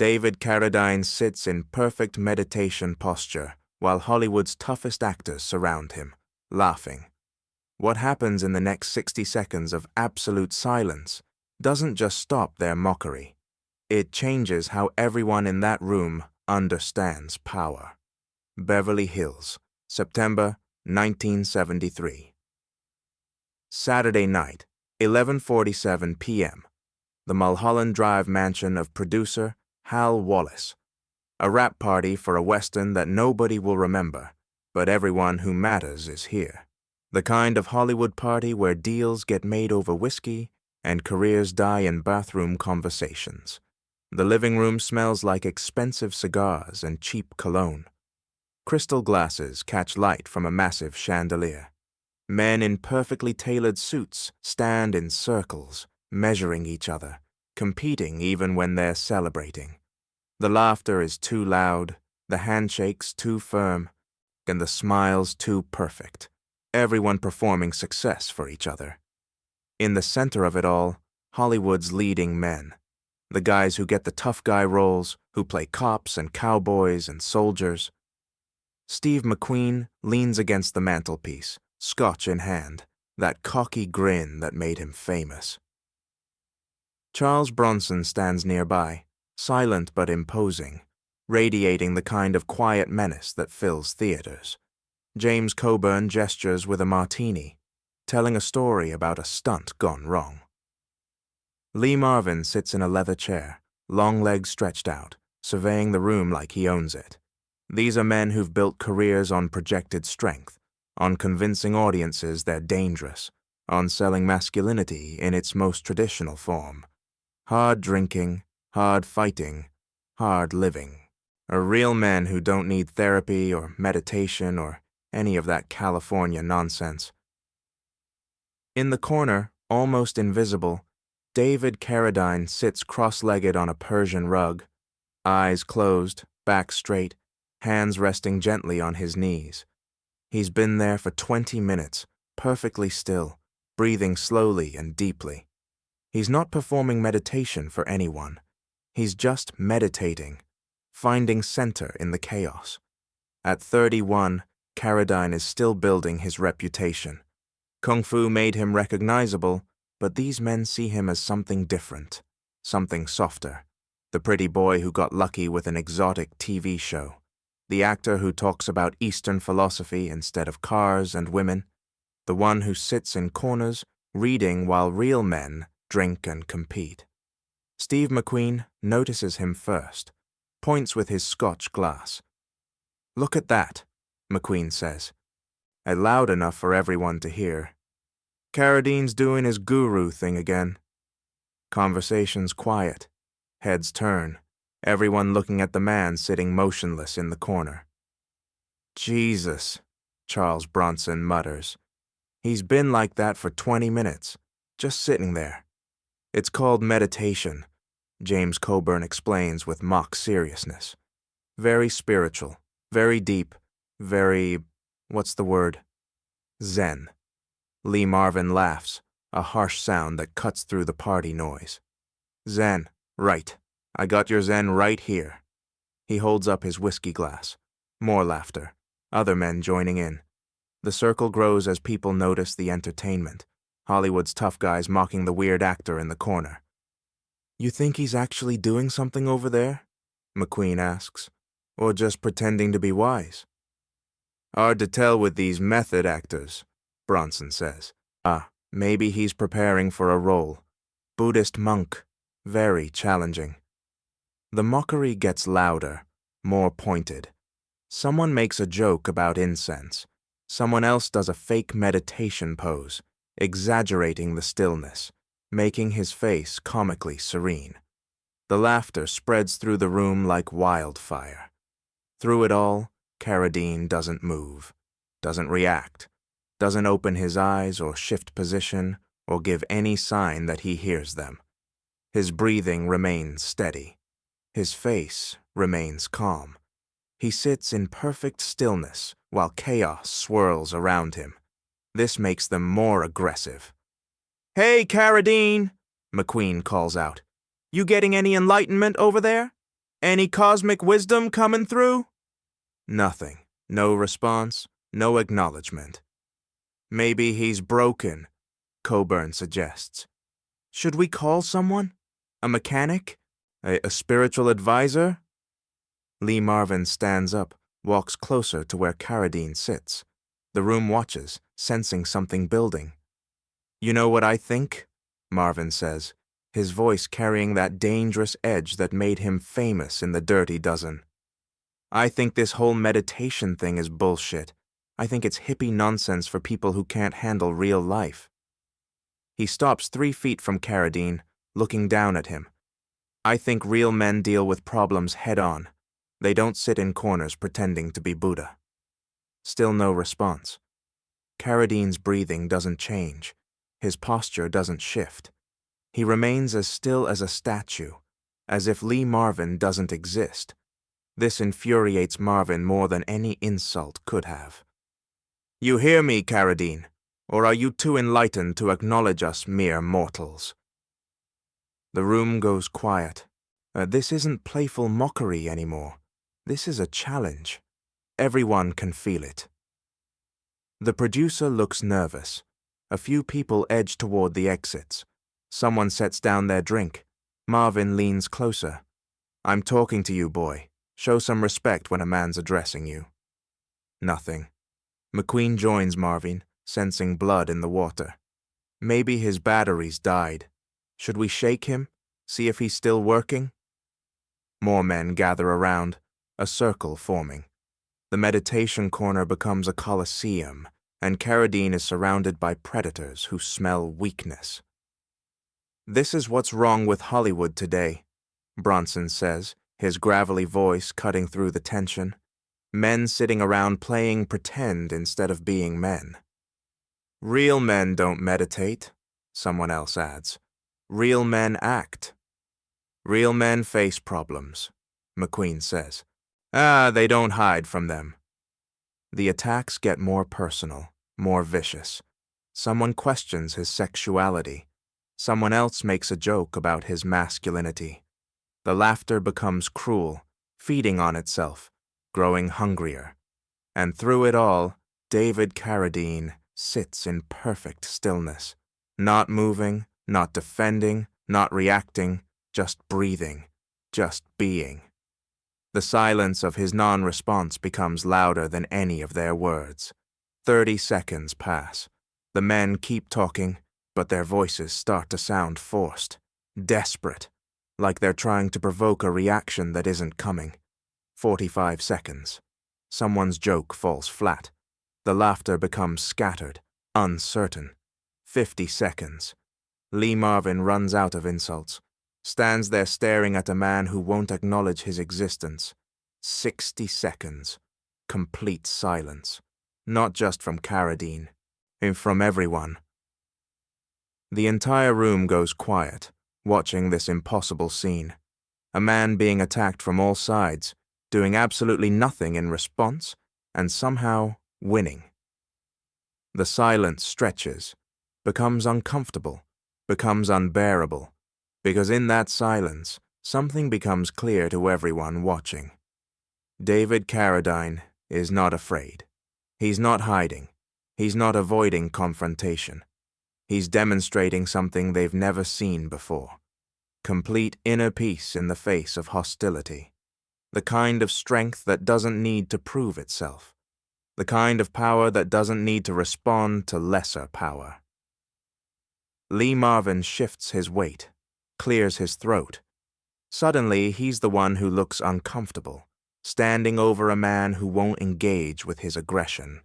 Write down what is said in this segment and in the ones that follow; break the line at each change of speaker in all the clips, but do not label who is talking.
David Carradine sits in perfect meditation posture while Hollywood's toughest actors surround him, laughing. What happens in the next 60 seconds of absolute silence doesn't just stop their mockery. It changes how everyone in that room understands power. Beverly Hills, September 1973. Saturday night, 11:47 p.m. The Mulholland Drive mansion of producer Hal Wallis. A rap party for a Western that nobody will remember, but everyone who matters is here. The kind of Hollywood party where deals get made over whiskey and careers die in bathroom conversations. The living room smells like expensive cigars and cheap cologne. Crystal glasses catch light from a massive chandelier. Men in perfectly tailored suits stand in circles, measuring each other, competing even when they're celebrating. The laughter is too loud, the handshakes too firm, and the smiles too perfect. Everyone performing success for each other. In the center of it all, Hollywood's leading men. The guys who get the tough guy roles, who play cops and cowboys and soldiers. Steve McQueen leans against the mantelpiece, scotch in hand, that cocky grin that made him famous. Charles Bronson stands nearby, silent but imposing, radiating the kind of quiet menace that fills theaters. James Coburn gestures with a martini, telling a story about a stunt gone wrong. Lee Marvin sits in a leather chair, long legs stretched out, surveying the room like he owns it. These are men who've built careers on projected strength, on convincing audiences they're dangerous, on selling masculinity in its most traditional form. Hard drinking, hard fighting, hard living. Are real men who don't need therapy or meditation or any of that California nonsense. In the corner, almost invisible, David Carradine sits cross-legged on a Persian rug, eyes closed, back straight, hands resting gently on his knees. He's been there for 20 minutes, perfectly still, breathing slowly and deeply. He's not performing meditation for anyone. He's just meditating, finding center in the chaos. At 31, Carradine is still building his reputation. Kung Fu made him recognizable, but these men see him as something different, something softer. The pretty boy who got lucky with an exotic TV show. The actor who talks about Eastern philosophy instead of cars and women. The one who sits in corners, reading while real men drink and compete. Steve McQueen notices him first, points with his scotch glass. "Look at that," McQueen says, loud enough for everyone to hear. "Carradine's doing his guru thing again." Conversation's quiet. Heads turn, everyone looking at the man sitting motionless in the corner. "Jesus," Charles Bronson mutters. "He's been like that for 20 minutes, just sitting there." "It's called meditation," James Coburn explains with mock seriousness. "Very spiritual, very deep, very, what's the word? Zen." Lee Marvin laughs, a harsh sound that cuts through the party noise. "Zen, right. I got your Zen right here." He holds up his whiskey glass. More laughter, other men joining in. The circle grows as people notice the entertainment. Hollywood's tough guys mocking the weird actor in the corner. "You think he's actually doing something over there?" McQueen asks. "Or just pretending to be wise?" "Hard to tell with these method actors," Bronson says. Maybe he's preparing for a role. Buddhist monk. Very challenging. The mockery gets louder, more pointed. Someone makes a joke about incense. Someone else does a fake meditation pose, exaggerating the stillness, making his face comically serene. The laughter spreads through the room like wildfire. Through it all, Carradine doesn't move, doesn't react, doesn't open his eyes or shift position or give any sign that he hears them. His breathing remains steady. His face remains calm. He sits in perfect stillness while chaos swirls around him. This makes them more aggressive. "Hey, Carradine!" McQueen calls out. "You getting any enlightenment over there?" Any cosmic wisdom coming through? Nothing. No response. No acknowledgement. Maybe he's broken, Coburn suggests. Should we call someone? A mechanic? A spiritual advisor? Lee Marvin stands up, walks closer to where Carradine sits. The room watches, sensing something building. You know what I think? Marvin says, his voice carrying that dangerous edge that made him famous in the Dirty Dozen. I think this whole meditation thing is bullshit. I think it's hippie nonsense for people who can't handle real life. He stops 3 feet from Carradine, looking down at him. I think real men deal with problems head-on. They don't sit in corners pretending to be Buddha. Still no response. Carradine's breathing doesn't change. His posture doesn't shift. He remains as still as a statue, as if Lee Marvin doesn't exist. This infuriates Marvin more than any insult could have. You hear me, Carradine, or are you too enlightened to acknowledge us mere mortals? The room goes quiet. This isn't playful mockery anymore. This is a challenge. Everyone can feel it. The producer looks nervous. A few people edge toward the exits. Someone sets down their drink. Marvin leans closer. I'm talking to you, boy. Show some respect when a man's addressing you. Nothing. McQueen joins Marvin, sensing blood in the water. Maybe his batteries died. Should we shake him? See if he's still working? More men gather around, a circle forming. The meditation corner becomes a coliseum, and Carradine is surrounded by predators who smell weakness. This is what's wrong with Hollywood today, Bronson says, his gravelly voice cutting through the tension. Men sitting around playing pretend instead of being men. Real men don't meditate, someone else adds. Real men act. Real men face problems, McQueen says. They don't hide from them. The attacks get more personal, more vicious. Someone questions his sexuality. Someone else makes a joke about his masculinity. The laughter becomes cruel, feeding on itself, growing hungrier. And through it all, David Carradine sits in perfect stillness, not moving, not defending, not reacting, just breathing, just being. The silence of his non-response becomes louder than any of their words. 30 seconds pass. The men keep talking, but their voices start to sound forced, desperate, like they're trying to provoke a reaction that isn't coming. 45 seconds. Someone's joke falls flat. The laughter becomes scattered, uncertain. 50 seconds. Lee Marvin runs out of insults, stands there staring at a man who won't acknowledge his existence. 60 seconds. Complete silence. Not just from Carradine, from everyone. The entire room goes quiet, watching this impossible scene. A man being attacked from all sides, doing absolutely nothing in response, and somehow winning. The silence stretches, becomes uncomfortable, becomes unbearable, because in that silence, something becomes clear to everyone watching. David Carradine is not afraid. He's not hiding. He's not avoiding confrontation. He's demonstrating something they've never seen before. Complete inner peace in the face of hostility. The kind of strength that doesn't need to prove itself. The kind of power that doesn't need to respond to lesser power. Lee Marvin shifts his weight, clears his throat. Suddenly, he's the one who looks uncomfortable, standing over a man who won't engage with his aggression.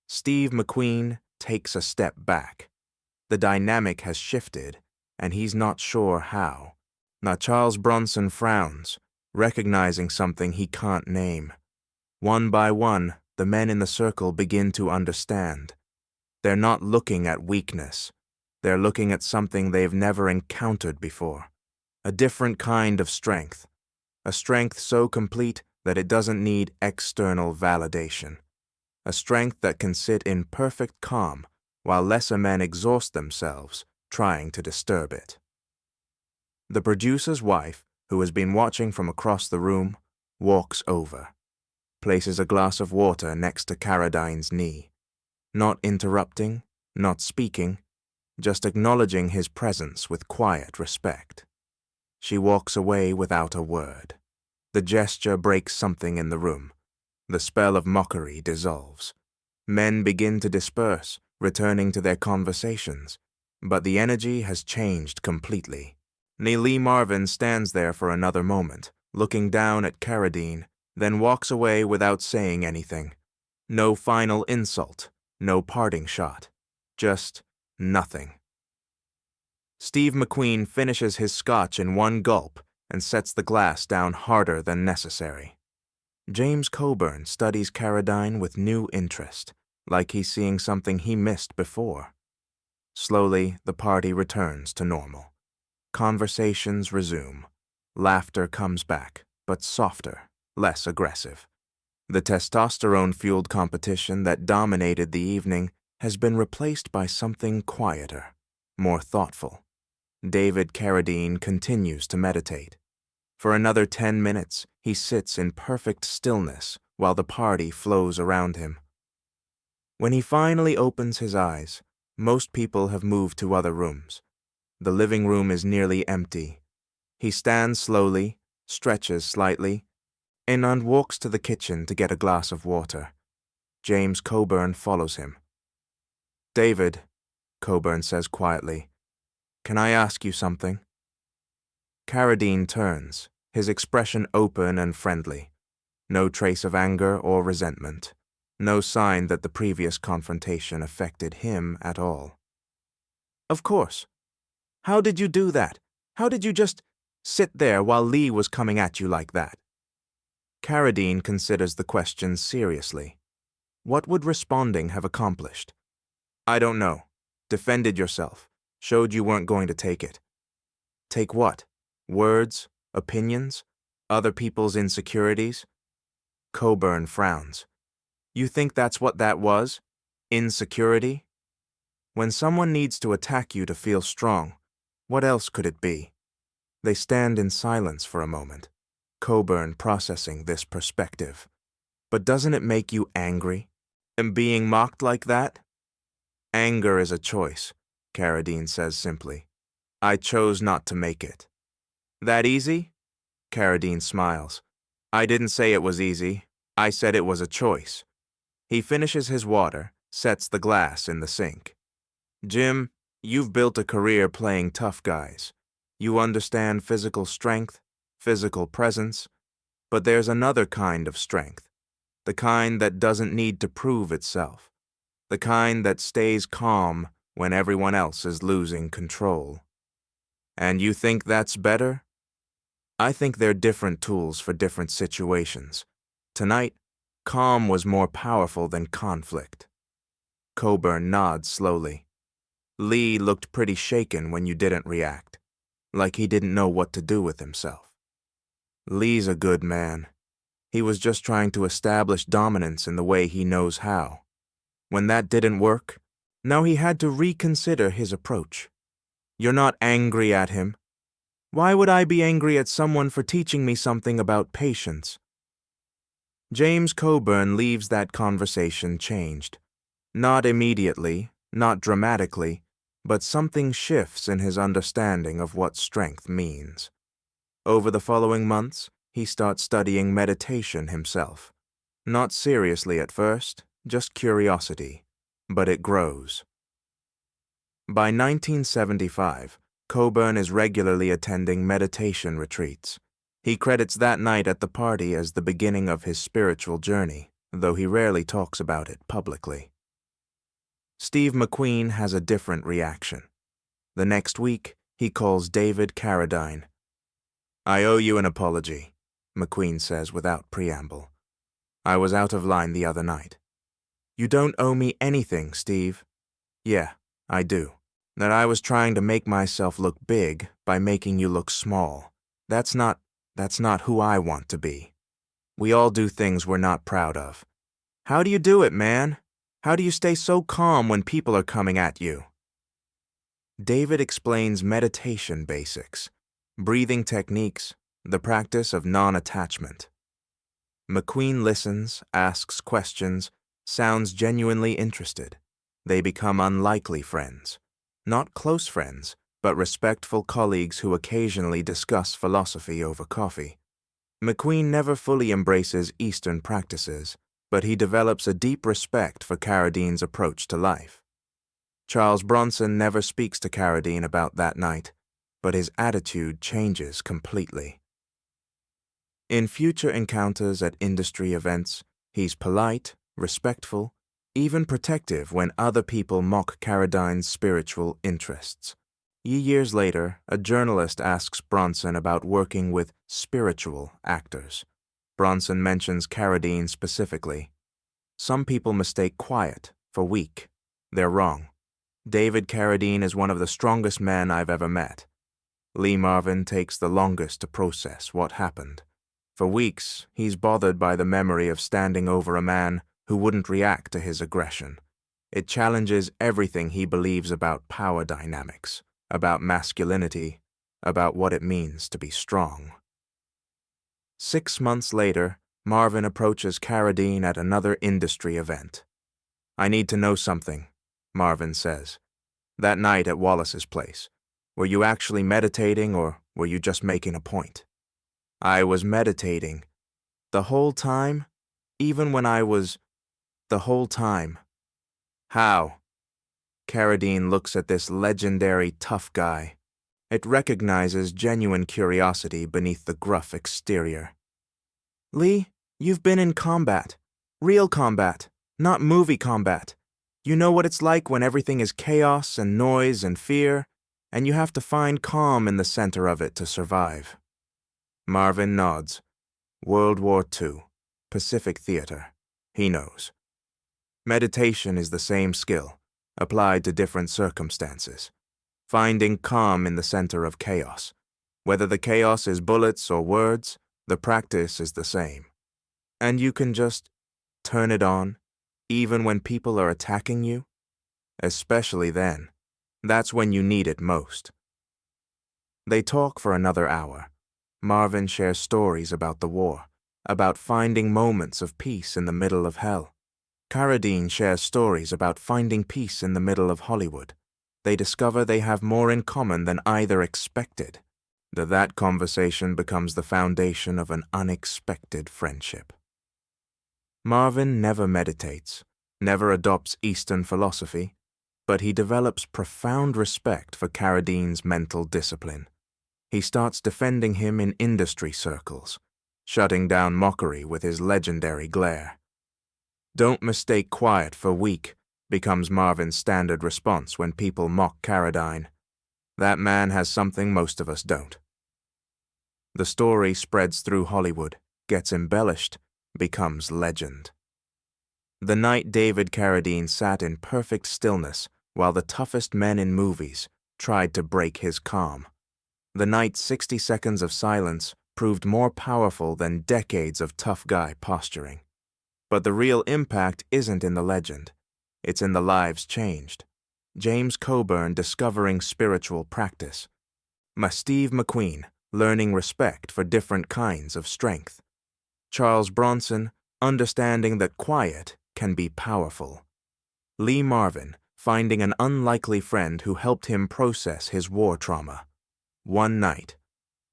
Steve McQueen takes a step back. The dynamic has shifted, and he's not sure how. Now Charles Bronson frowns, recognizing something he can't name. One by one, the men in the circle begin to understand. They're not looking at weakness. They're looking at something they've never encountered before. A different kind of strength. A strength so complete that it doesn't need external validation. A strength that can sit in perfect calm while lesser men exhaust themselves trying to disturb it. The producer's wife, who has been watching from across the room, walks over, places a glass of water next to Carradine's knee, not interrupting, not speaking, just acknowledging his presence with quiet respect. She walks away without a word. The gesture breaks something in the room. The spell of mockery dissolves. Men begin to disperse, returning to their conversations, but the energy has changed completely. Marvin stands there for another moment, looking down at Carradine, then walks away without saying anything. No final insult, no parting shot, just nothing. Steve McQueen finishes his scotch in one gulp and sets the glass down harder than necessary. James Coburn studies Carradine with new interest, like he's seeing something he missed before. Slowly, the party returns to normal. Conversations resume. Laughter comes back, but softer, less aggressive. The testosterone-fueled competition that dominated the evening has been replaced by something quieter, more thoughtful. David Carradine continues to meditate. For another 10 minutes, he sits in perfect stillness while the party flows around him. When he finally opens his eyes, most people have moved to other rooms. The living room is nearly empty. He stands slowly, stretches slightly, and walks to the kitchen to get a glass of water. James Coburn follows him. "David," Coburn says quietly, "can I ask you something?" Carradine turns, his expression open and friendly. No trace of anger or resentment. No sign that the previous confrontation affected him at all. "Of course. How did you do that? How did you just sit there while Lee was coming at you like that?" Carradine considers the question seriously. What would responding have accomplished? "I don't know. Defended yourself. Showed you weren't going to take it." Take what? Words? Opinions? Other people's insecurities? Coburn frowns. "You think that's what that was? Insecurity? When someone needs to attack you to feel strong, what else could it be?" They stand in silence for a moment, Coburn processing this perspective. "But doesn't it make you angry? And being mocked like that?" "Anger is a choice," Carradine says simply. "I chose not to make it." "That easy?" Carradine smiles. "I didn't say it was easy. I said it was a choice." He finishes his water, sets the glass in the sink. "Jim, you've built a career playing tough guys. You understand physical strength, physical presence, but there's another kind of strength, the kind that doesn't need to prove itself, the kind that stays calm when everyone else is losing control. And you think that's better?" "I think they're different tools for different situations. Tonight, calm was more powerful than conflict." Coburn nods slowly. "Lee looked pretty shaken when you didn't react, like he didn't know what to do with himself." "Lee's a good man. He was just trying to establish dominance in the way he knows how. When that didn't work, now he had to reconsider his approach." "You're not angry at him?" "Why would I be angry at someone for teaching me something about patience?" James Coburn leaves that conversation changed. Not immediately, not dramatically, but something shifts in his understanding of what strength means. Over the following months, he starts studying meditation himself. Not seriously at first, just curiosity, but it grows. By 1975, Coburn is regularly attending meditation retreats. He credits that night at the party as the beginning of his spiritual journey, though he rarely talks about it publicly. Steve McQueen has a different reaction. The next week, he calls David Carradine. "I owe you an apology," McQueen says without preamble. "I was out of line the other night." "You don't owe me anything, Steve." "Yeah, I do. That I was trying to make myself look big by making you look small. That's not who I want to be. We all do things we're not proud of. How do you do it, man? How do you stay so calm when people are coming at you?" David explains meditation basics, breathing techniques, the practice of non-attachment. McQueen listens, asks questions, sounds genuinely interested. They become unlikely friends. Not close friends, but respectful colleagues who occasionally discuss philosophy over coffee. McQueen never fully embraces Eastern practices, but he develops a deep respect for Carradine's approach to life. Charles Bronson never speaks to Carradine about that night, but his attitude changes completely. In future encounters at industry events, he's polite, respectful, even protective when other people mock Carradine's spiritual interests. Years later, a journalist asks Bronson about working with spiritual actors. Bronson mentions Carradine specifically. Some people mistake quiet for weak. They're wrong. David Carradine is one of the strongest men I've ever met. Lee Marvin takes the longest to process what happened. For weeks, he's bothered by the memory of standing over a man who wouldn't react to his aggression. It challenges everything he believes about power dynamics, about masculinity, about what it means to be strong. 6 months later, Marvin approaches Carradine at another industry event. "I need to know something," Marvin says. "That night at Wallis's place, were you actually meditating or were you just making a point?" "I was meditating. The whole time? Even when I was... the whole time." "How?" Carradine looks at this legendary tough guy. It recognizes genuine curiosity beneath the gruff exterior. "Lee, you've been in combat. Real combat, not movie combat. You know what it's like when everything is chaos and noise and fear, and you have to find calm in the center of it to survive." Marvin nods. World War II, Pacific Theater. He knows. Meditation is the same skill, applied to different circumstances. Finding calm in the center of chaos. Whether the chaos is bullets or words, the practice is the same. And you can just turn it on, even when people are attacking you. Especially then. That's when you need it most. They talk for another hour. Marvin shares stories about the war, about finding moments of peace in the middle of hell. Carradine shares stories about finding peace in the middle of Hollywood. They discover they have more in common than either expected. That conversation becomes the foundation of an unexpected friendship. Marvin never meditates, never adopts Eastern philosophy, but he develops profound respect for Carradine's mental discipline. He starts defending him in industry circles, shutting down mockery with his legendary glare. "Don't mistake quiet for weak," becomes Marvin's standard response when people mock Carradine. That man has something most of us don't. The story spreads through Hollywood, gets embellished, becomes legend. The night David Carradine sat in perfect stillness while the toughest men in movies tried to break his calm. The night 60 seconds of silence proved more powerful than decades of tough guy posturing. But the real impact isn't in the legend. It's in the lives changed. James Coburn discovering spiritual practice. Steve McQueen learning respect for different kinds of strength. Charles Bronson understanding that quiet can be powerful. Lee Marvin finding an unlikely friend who helped him process his war trauma. One night,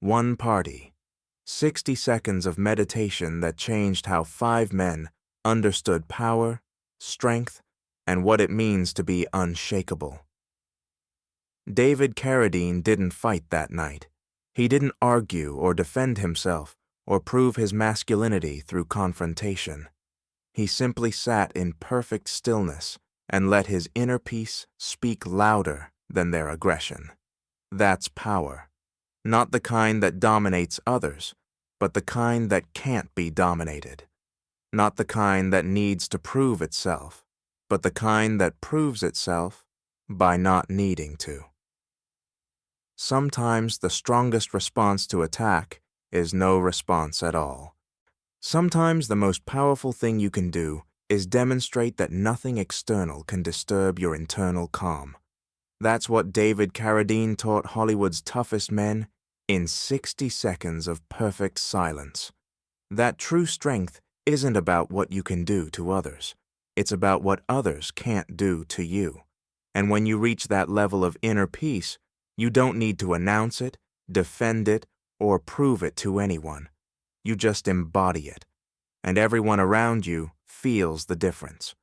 one party, 60 seconds of meditation that changed how 5 men understood power, strength, and what it means to be unshakable. David Carradine didn't fight that night. He didn't argue or defend himself or prove his masculinity through confrontation. He simply sat in perfect stillness and let his inner peace speak louder than their aggression. That's power. Not the kind that dominates others, but the kind that can't be dominated. Not the kind that needs to prove itself, but the kind that proves itself by not needing to. Sometimes the strongest response to attack is no response at all. Sometimes the most powerful thing you can do is demonstrate that nothing external can disturb your internal calm. That's what David Carradine taught Hollywood's toughest men in 60 seconds of perfect silence. That true strength isn't about what you can do to others. It's about what others can't do to you. And when you reach that level of inner peace, you don't need to announce it, defend it, or prove it to anyone. You just embody it. And everyone around you feels the difference.